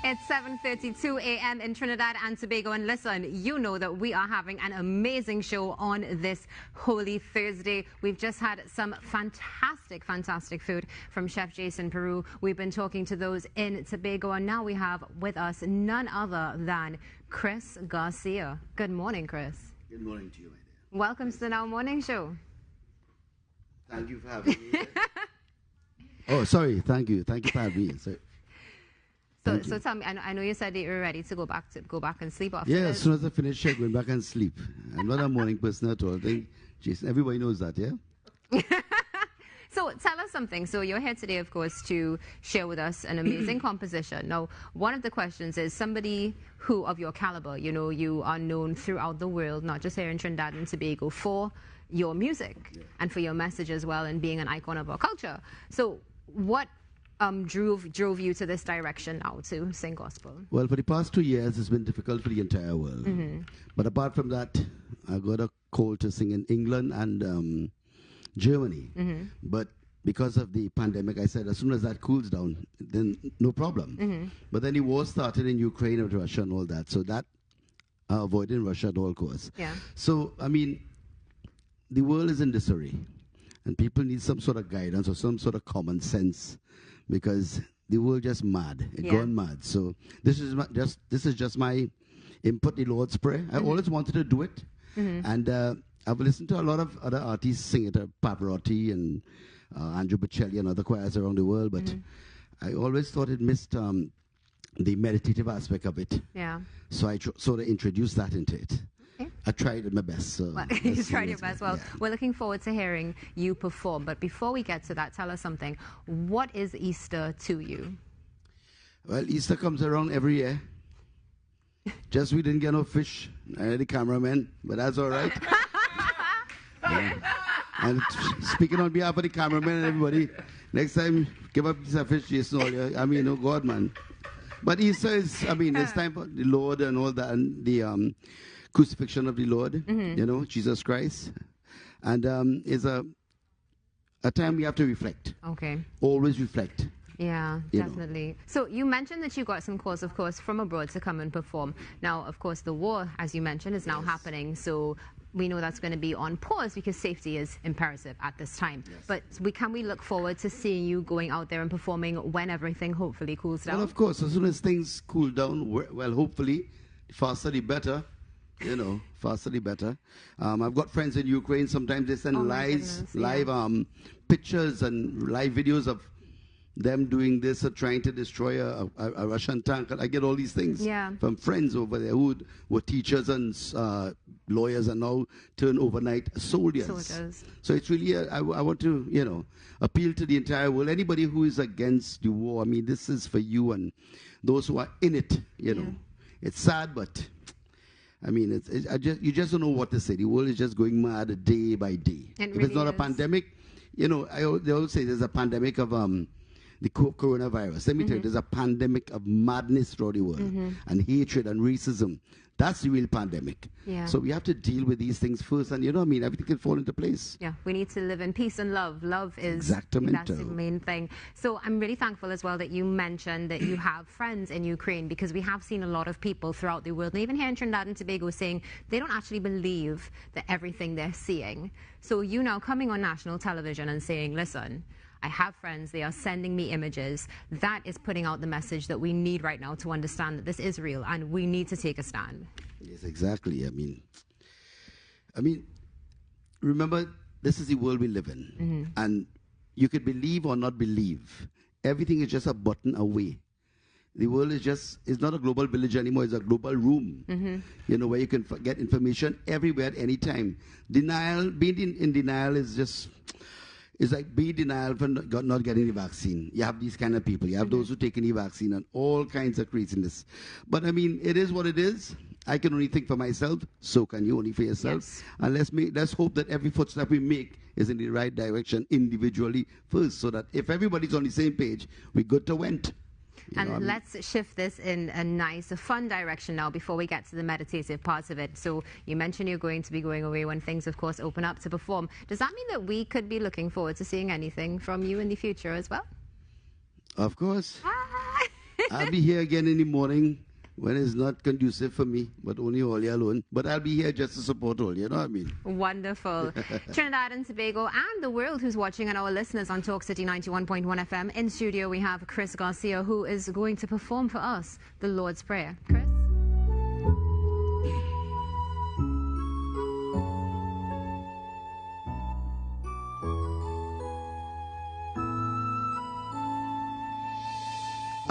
It's 7:32 a.m. in Trinidad and Tobago, and listen, you know that we are having an amazing show on this Holy Thursday. We've just had some fantastic food from Chef Jason Peru. We've been talking to those in Tobago, and now we have with us none other than Chris Garcia. Good morning, Chris. Good morning to you, my dear. Welcome to the Now Morning Show. Thank you for having me. Oh, sorry. Thank you. Thank you for having me. So tell me, I know you said that you were ready to go back and sleep after Yeah, this. as soon as I finish, I'm going back and sleep. I'm not a morning person at all. I think, Jason, everybody knows that, yeah? So tell us something. So you're here today, of course, to share with us an amazing composition. Now, one of the questions is somebody who of your caliber, you know, you are known throughout the world, not just here in Trinidad and Tobago, for your music and for your message as well, and being an icon of our culture. So what drove you to this direction now to sing gospel? Well, for the past 2 years, it's been difficult for the entire world. But apart from that, I got a call to sing in England and Germany. But because of the pandemic, I said as soon as that cools down, then no problem. But then the war started in Ukraine and Russia and all that. So that avoiding Russia at all costs. Yeah. So, I mean, the world is in disarray. And people need some sort of guidance or some sort of common sense, because the world just mad. It's gone mad. So this is just my input, the Lord's Prayer. I always wanted to do it. And I've listened to a lot of other artists sing it, Pavarotti and Andrew Bocelli and other choirs around the world, but I always thought it missed the meditative aspect of it. Yeah. So I sort of introduced that into it. Okay. I tried my best. So well, you tried your best. Well, we're looking forward to hearing you perform. But before we get to that, tell us something. What is Easter to you? Well, Easter comes around every year. Just we didn't get no fish. I had the cameraman, but that's all right. And speaking on behalf of the cameraman and everybody, next time give up piece of fish, Jason. I mean, oh God, man. But Easter is, I mean, it's time for the Lord and all that, and the crucifixion of the Lord, you know, Jesus Christ. And is a time we have to reflect. Okay. Always reflect. Yeah, definitely. So you mentioned that you got some calls, of course, from abroad to come and perform. Now, of course, the war, as you mentioned, is now happening. So we know that's going to be on pause because safety is imperative at this time. But can we look forward to seeing you going out there and performing when everything hopefully cools down? Well, of course, as soon as things cool down, well, hopefully, faster the better. You know, faster the better. I've got friends in Ukraine. Sometimes they send live pictures and live videos of them doing this or trying to destroy a Russian tank. I get all these things from friends over there who were teachers and lawyers and now turn overnight soldiers. So it's really, I want to, you know, appeal to the entire world. Anybody who is against the war, I mean, this is for you and those who are in it, you know. It's sad, but I mean, you just don't know what to say. The world is just going mad day by day. If it's not a pandemic, you know, they always say there's a pandemic of the coronavirus. Let me tell you, there's a pandemic of madness throughout the world and hatred and racism. That's the real pandemic. Yeah. So we have to deal with these things first, and you know what I mean, everything can fall into place. Yeah, we need to live in peace and love. Love is that's the main thing. So I'm really thankful as well that you mentioned that you have friends in Ukraine, because we have seen a lot of people throughout the world, and even here in Trinidad and Tobago, saying they don't actually believe that everything they're seeing. So you now coming on national television and saying, listen, I have friends, they are sending me images. That is putting out the message that we need right now to understand that this is real and we need to take a stand. Yes, exactly. I mean, remember, this is the world we live in. And you could believe or not believe. Everything is just a button away. The world is not a global village anymore. It's a global room, you know, where you can get information everywhere at any time. Being in denial is just... It's like being denial for not getting the vaccine. You have these kind of people. You have those who take the vaccine and all kinds of craziness. But I mean, it is what it is. I can only think for myself. So can you, only for yourself. And let's hope that every footstep we make is in the right direction individually first, so that if everybody's on the same page, we're good to went. And let's shift this in a nice, fun direction now before we get to the meditative parts of it. So you mentioned you're going to be going away when things, of course, open up to perform. Does that mean that we could be looking forward to seeing anything from you in the future as well? Of course. I'll be here again in the morning when it's not conducive for me, but only Ollie alone. But I'll be here just to support Ollie, you know what I mean? Wonderful. Trinidad and Tobago and the world who's watching and our listeners on Talk City 91.1 FM. In studio, we have Chris Garcia, who is going to perform for us the Lord's Prayer. Chris?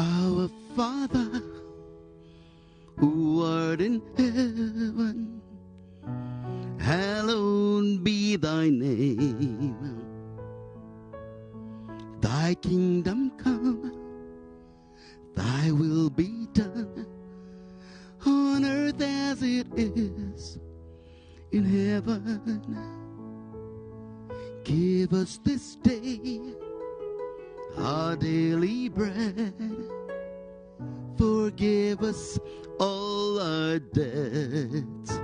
Our Father, who art in heaven, hallowed be thy name. Thy kingdom come, thy will be done, on earth as it is in heaven. Give us this day our daily bread. Forgive us all our debts,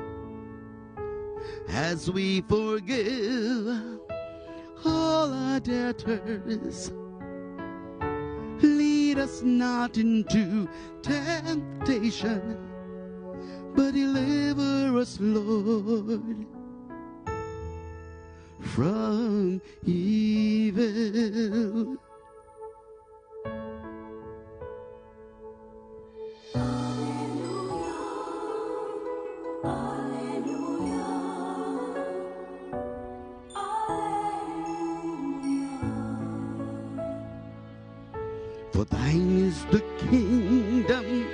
as we forgive all our debtors. Lead us not into temptation, but deliver us, Lord, from evil. For thine is the kingdom,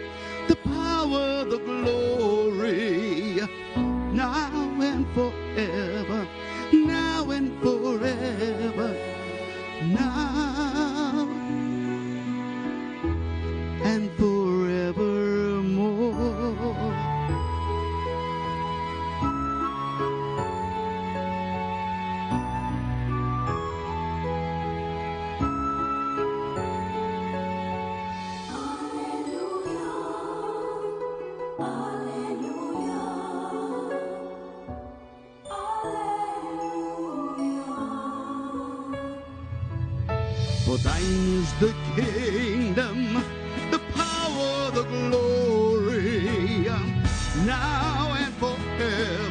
the power, the glory, now and forever, now and forever, now and forevermore. For thine is the kingdom, the power, the glory, now and forever.